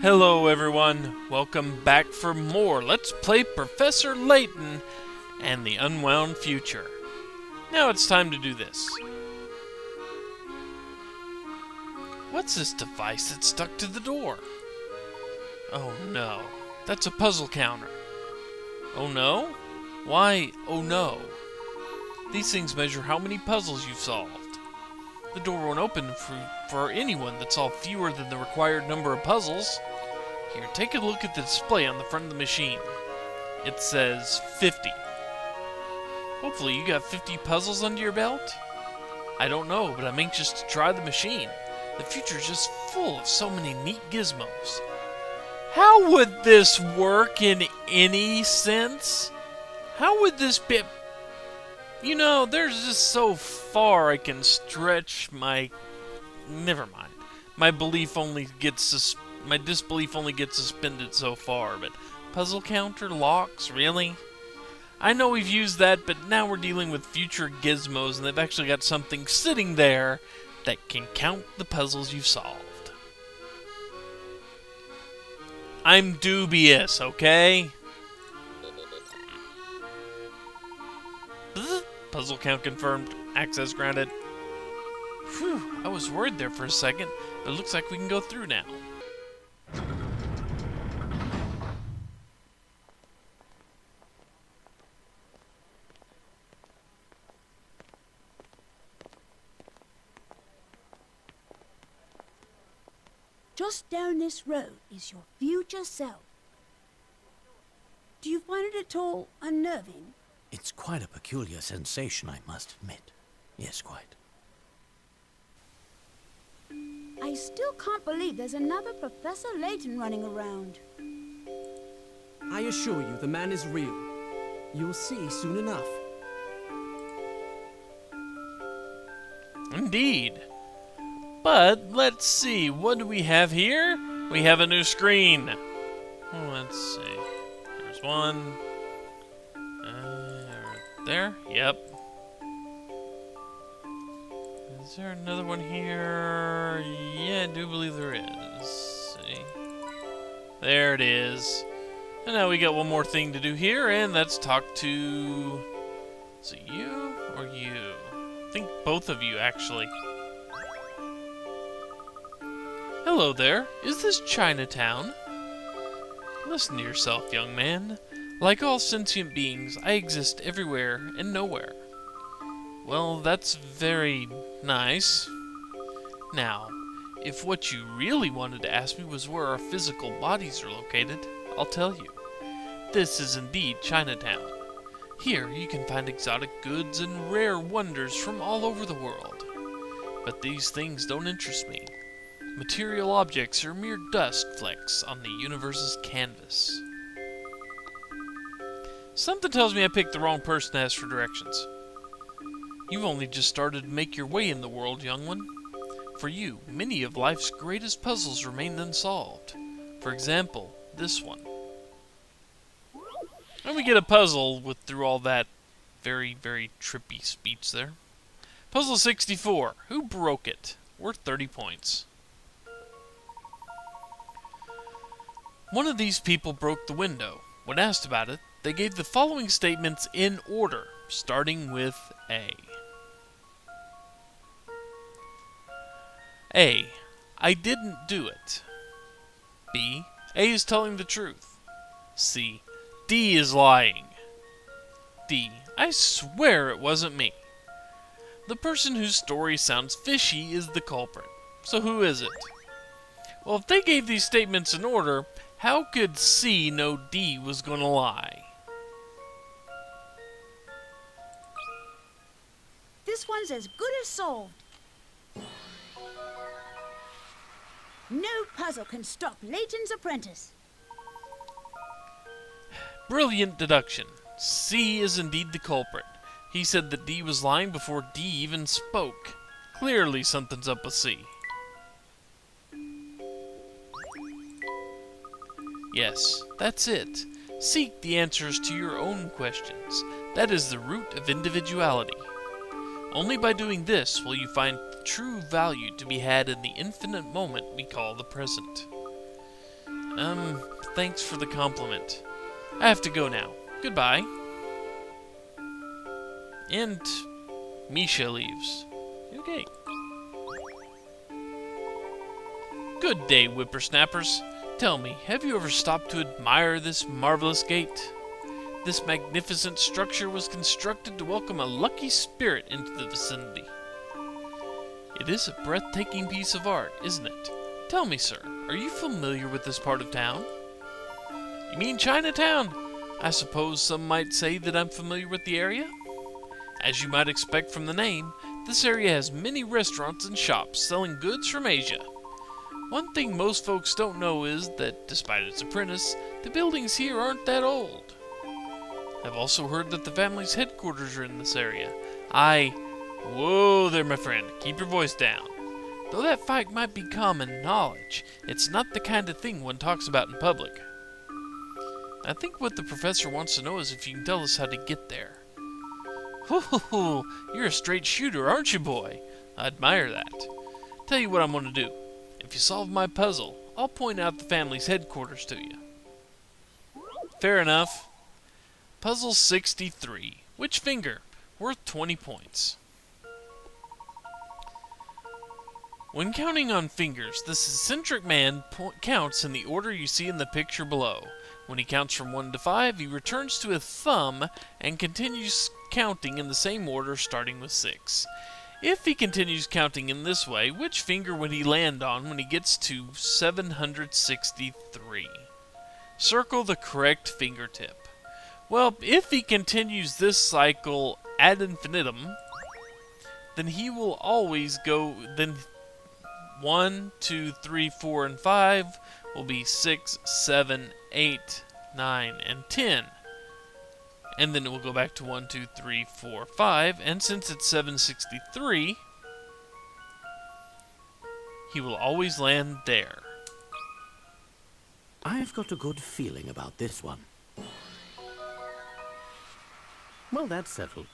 Hello everyone, welcome back for more Let's Play Professor Layton and the Unwound Future. Now it's time to do this. What's this device that's stuck to the door? Oh no, that's a puzzle counter. Oh no? Why, oh no? These things measure how many puzzles you've solved. The door won't open for anyone that solved fewer than the required number of puzzles. Here, take a look at the display on the front of the machine. It says 50. Hopefully you got 50 puzzles under your belt? I don't know, but I'm anxious to try the machine. The future's just full of so many neat gizmos. How would this work in any sense? How would this be... You know, there's just so far I can stretch my... Never mind. My disbelief only gets suspended so far, but puzzle counter, locks, really? I know we've used that, but now we're dealing with future gizmos, and they've actually got something sitting there that can count the puzzles you've solved. I'm dubious, okay? Puzzle count confirmed. Access granted. Whew, I was worried there for a second, but it looks like we can go through now. Just down this road is your future self. Do you find it at all unnerving? It's quite a peculiar sensation, I must admit. Yes, quite. I still can't believe there's another Professor Layton running around. I assure you, the man is real. You'll see soon enough. Indeed. But, let's see, what do we have here? We have a new screen. Let's see. There's one. There? Yep. Is there another one here? Yeah, I do believe there is. Let's see. There it is. And now we got one more thing to do here, and that's talk to... Is it you or you? I think both of you, actually. Hello there. Is this Chinatown? Listen to yourself, young man. Like all sentient beings, I exist everywhere and nowhere. Well, that's very nice. Now, if what you really wanted to ask me was where our physical bodies are located, I'll tell you. This is indeed Chinatown. Here you can find exotic goods and rare wonders from all over the world. But these things don't interest me. Material objects are mere dust flecks on the universe's canvas. Something tells me I picked the wrong person to ask for directions. You've only just started to make your way in the world, young one. For you, many of life's greatest puzzles remain unsolved. For example, this one. And we get a puzzle through all that very, very trippy speech there. Puzzle 64. Who broke it? Worth 30 points. One of these people broke the window. When asked about it, they gave the following statements in order, starting with A. A. I didn't do it. B. A is telling the truth. C. D is lying. D. I swear it wasn't me. The person whose story sounds fishy is the culprit. So who is it? Well, if they gave these statements in order, how could C know D was going to lie? This one's as good as solved. No puzzle can stop Layton's apprentice. Brilliant deduction. C is indeed the culprit. He said that D was lying before D even spoke. Clearly something's up with C. Yes, that's it. Seek the answers to your own questions. That is the root of individuality. Only by doing this will you find true value to be had in the infinite moment we call the present. Thanks for the compliment. I have to go now. Goodbye. And Misha leaves. Okay. Good day, whippersnappers. Tell me, have you ever stopped to admire this marvelous gate? This magnificent structure was constructed to welcome a lucky spirit into the vicinity. It is a breathtaking piece of art, isn't it? Tell me, sir, are you familiar with this part of town? You mean Chinatown? I suppose some might say that I'm familiar with the area? As you might expect from the name, this area has many restaurants and shops selling goods from Asia. One thing most folks don't know is that, despite its apprentice, the buildings here aren't that old. I've also heard that the family's headquarters are in this area. Whoa there, my friend, keep your voice down. Though that fact might be common knowledge, it's not the kind of thing one talks about in public. I think what the professor wants to know is if you can tell us how to get there. Hoo, you're a straight shooter, aren't you, boy? I admire that. Tell you what I'm going to do. If you solve my puzzle, I'll point out the family's headquarters to you. Fair enough. Puzzle 63. Which finger? Worth 20 points. When counting on fingers, this eccentric man counts in the order you see in the picture below. When he counts from 1 to 5, he returns to a thumb and continues counting in the same order starting with 6. If he continues counting in this way, which finger would he land on when he gets to 763? Circle the correct fingertip. Well, if he continues this cycle ad infinitum, then he will always go, then 1, 2, 3, 4, and 5 will be 6, 7, 8, 9, and 10. And then it will go back to 1, 2, 3, 4, 5. And since it's 763, he will always land there. I've got a good feeling about this one. Well, that's settled.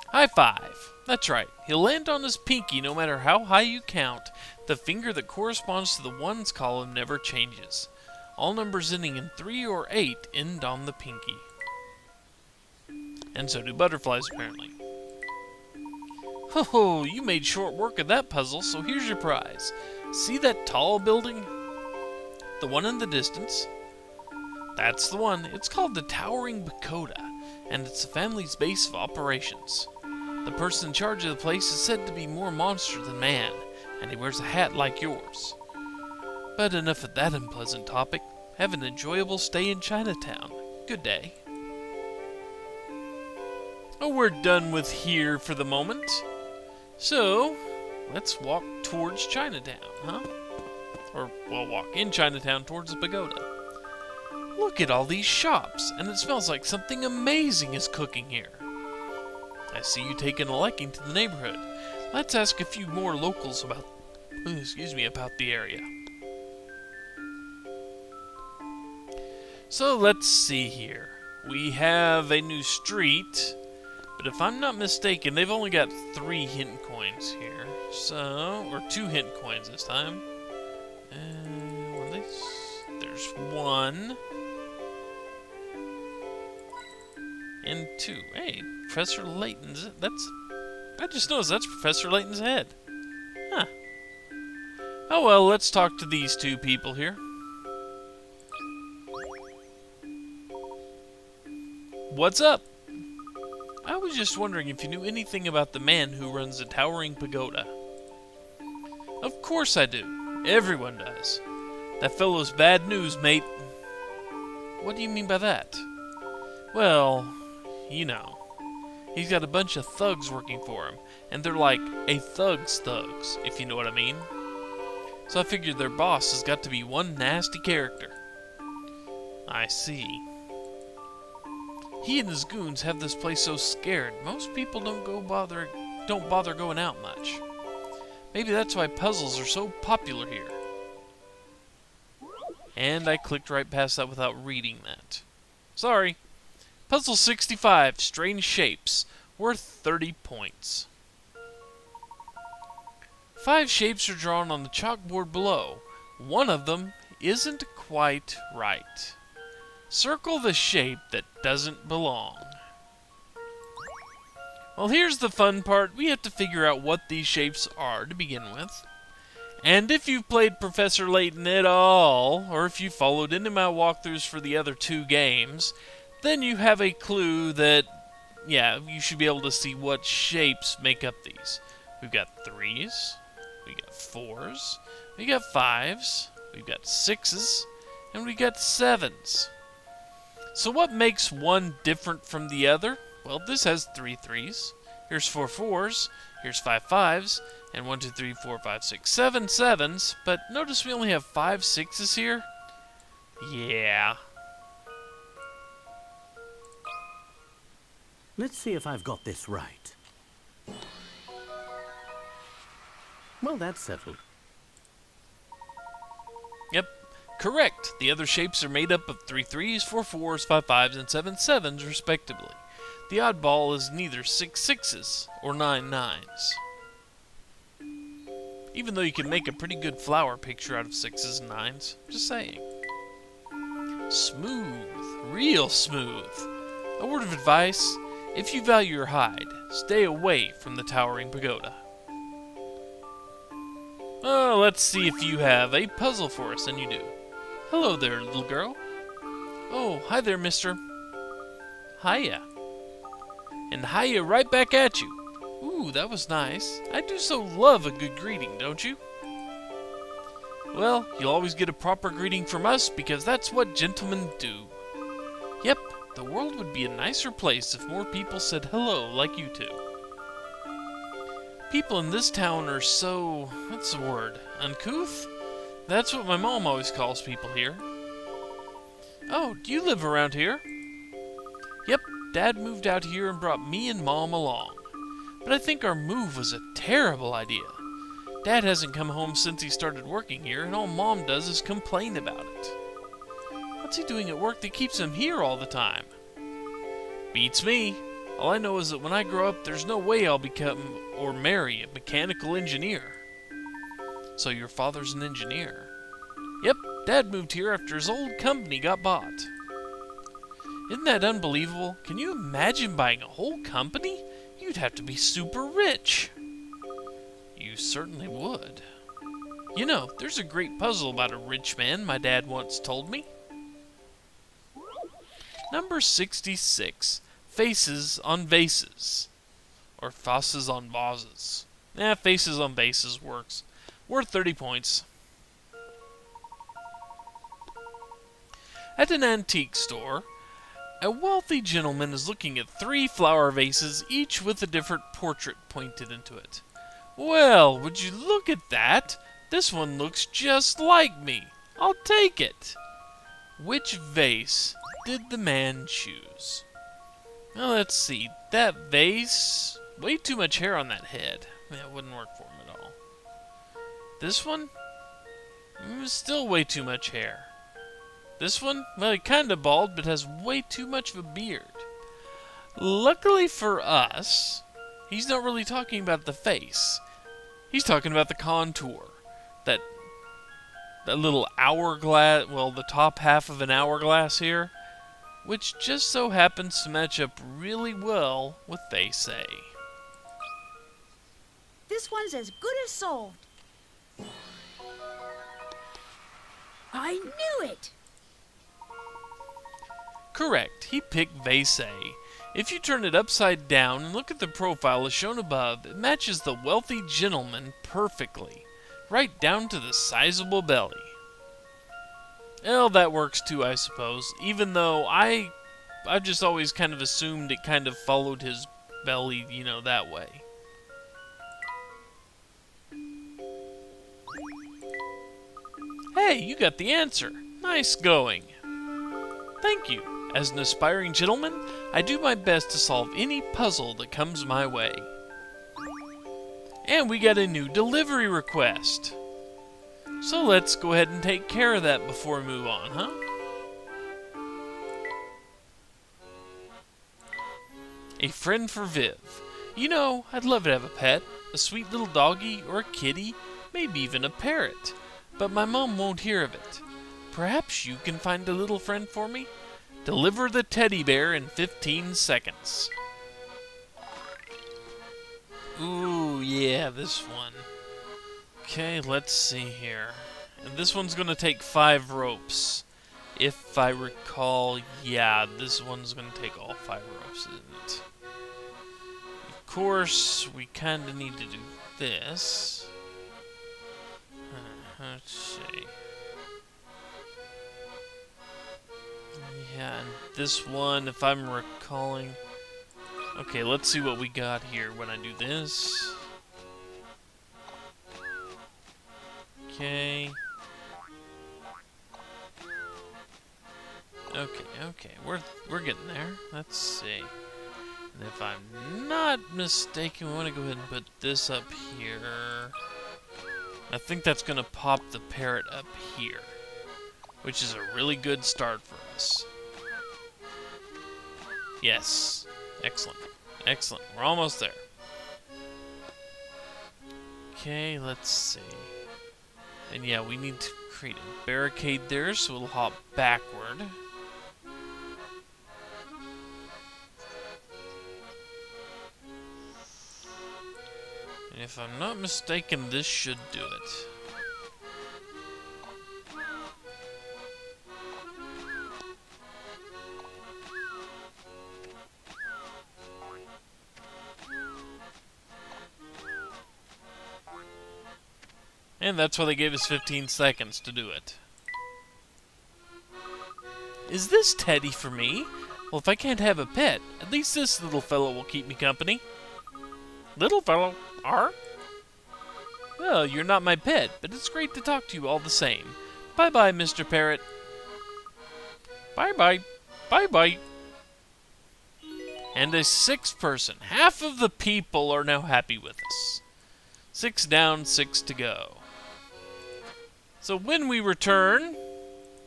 High five. That's right. He'll land on his pinky no matter how high you count. The finger that corresponds to the ones column never changes. All numbers ending in 3 or 8 end on the pinky. And so do butterflies, apparently. Ho, you made short work of that puzzle, so here's your prize. See that tall building? The one in the distance? That's the one. It's called the Towering Pagoda, and it's the family's base of operations. The person in charge of the place is said to be more monster than man, and he wears a hat like yours. But enough of that unpleasant topic. Have an enjoyable stay in Chinatown. Good day. Oh, we're done with here for the moment. So, let's walk towards Chinatown, huh? Or, well, walk in Chinatown towards the pagoda. Look at all these shops, and it smells like something amazing is cooking here. I see you taking a liking to the neighborhood. Let's ask a few more locals about the area. So let's see here. We have a new street, but if I'm not mistaken, they've only got 3 hint coins here. So, or 2 hint coins this time. There's 1. And 2. Hey, Professor Layton's. I just noticed that's Professor Layton's head. Huh. Oh well, let's talk to these 2 people here. What's up? I was just wondering if you knew anything about the man who runs the Towering Pagoda. Of course I do. Everyone does. That fellow's bad news, mate. What do you mean by that? Well, you know. He's got a bunch of thugs working for him, and they're like a thug's thugs, if you know what I mean. So I figured their boss has got to be one nasty character. I see. He and his goons have this place so scared, most people don't bother going out much. Maybe that's why puzzles are so popular here. And I clicked right past that without reading that. Sorry. Puzzle 65, Strange Shapes, worth 30 points. 5 shapes are drawn on the chalkboard below. one of them isn't quite right. Circle the shape that doesn't belong. Well, here's the fun part. We have to figure out what these shapes are to begin with. And if you've played Professor Layton at all, or if you followed any of my walkthroughs for the other 2 games, then you have a clue that, yeah, you should be able to see what shapes make up these. We've got 3s, we got 4s, we got 5s, we've got 6s, and we got 7s. So what makes one different from the other? Well, this has 3 3s, here's 4 4s, here's 5 5s, and 1 2 3 4 5 6 7 7s, but notice we only have 5 6s here? Yeah. Let's see if I've got this right. Well, that's settled. Yep, correct. The other shapes are made up of 3 3s, 4 4s, 5 5s, and 7 7s, respectively. The oddball is neither 6 6s or 9 9s. Even though you can make a pretty good flower picture out of 6s and 9s. Just saying. Smooth. Real smooth. A word of advice, if you value your hide, stay away from the towering pagoda. Oh, let's see if you have a puzzle for us, and you do. Hello there, little girl. Oh, hi there, mister. Hiya. And hiya right back at you. Ooh, that was nice. I do so love a good greeting, don't you? Well, you'll always get a proper greeting from us because that's what gentlemen do. Yep, the world would be a nicer place if more people said hello like you two. People in this town are so, what's the word, uncouth? That's what my mom always calls people here. Oh, do you live around here? Yep, Dad moved out here and brought me and Mom along. But I think our move was a terrible idea. Dad hasn't come home since he started working here, and all Mom does is complain about it. What's he doing at work that keeps him here all the time? Beats me. All I know is that when I grow up, there's no way I'll become or marry a mechanical engineer. So your father's an engineer? Yep, Dad moved here after his old company got bought. Isn't that unbelievable? Can you imagine buying a whole company? You'd have to be super rich. You certainly would. You know, there's a great puzzle about a rich man my dad once told me. Number 66. Faces on Vases. Or Faces on Vases. Faces on Vases works. Worth 30 points. At an antique store, a wealthy gentleman is looking at 3 flower vases, each with a different portrait painted into it. Well, would you look at that? This one looks just like me. I'll take it. Which vase did the man choose? Well, let's see. That vase, way too much hair on that head. It wouldn't work for him at all. This one? Still way too much hair. This one? Well, he's kind of bald, but has way too much of a beard. Luckily for us, he's not really talking about the face. He's talking about the contour. That little hourglass, well, the top half of an hourglass here, which just so happens to match up really well with face A. This one's as good as solved. I knew it! Correct, he picked Vase A. If you turn it upside down and look at the profile as shown above, it matches the wealthy gentleman perfectly, right down to the sizable belly. Well, that works too, I suppose, even though I've just always kind of assumed it kind of followed his belly, you know, that way. Hey, you got the answer. Nice going. Thank you. As an aspiring gentleman, I do my best to solve any puzzle that comes my way. And we got a new delivery request. So let's go ahead and take care of that before we move on, huh? A friend for Viv. You know, I'd love to have a pet. A sweet little doggy or a kitty, maybe even a parrot. but my mom won't hear of it. Perhaps you can find a little friend for me? Deliver the teddy bear in 15 seconds. Ooh, yeah, this one. Okay, let's see here. And this one's gonna take 5 ropes. If I recall, yeah, this one's gonna take all 5 ropes, isn't it? Of course, we kinda need to do this. Let's see. Yeah, and this one, if I'm recalling... Okay, let's see what we got here when I do this. Okay. Okay, we're getting there. Let's see. And if I'm not mistaken, we want to go ahead and put this up here. I think that's going to pop the parrot up here, which is a really good start for us. Yes. Excellent. Excellent. We're almost there. Okay, let's see. And yeah, we need to create a barricade there, so we'll hop backward. And if I'm not mistaken, this should do it. And that's why they gave us 15 seconds to do it. Is this Teddy for me? Well, if I can't have a pet, at least this little fellow will keep me company. Little fellow? Are? Well, you're not my pet, but it's great to talk to you all the same. Bye-bye, Mr. Parrot. Bye-bye. Bye-bye. And a 6th person. Half of the people are now happy with us. 6 down, 6 to go. So when we return,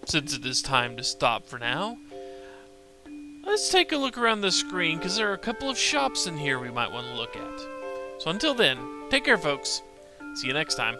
since it is time to stop for now, let's take a look around the screen, because there are a couple of shops in here we might want to look at. So until then, take care, folks. See you next time.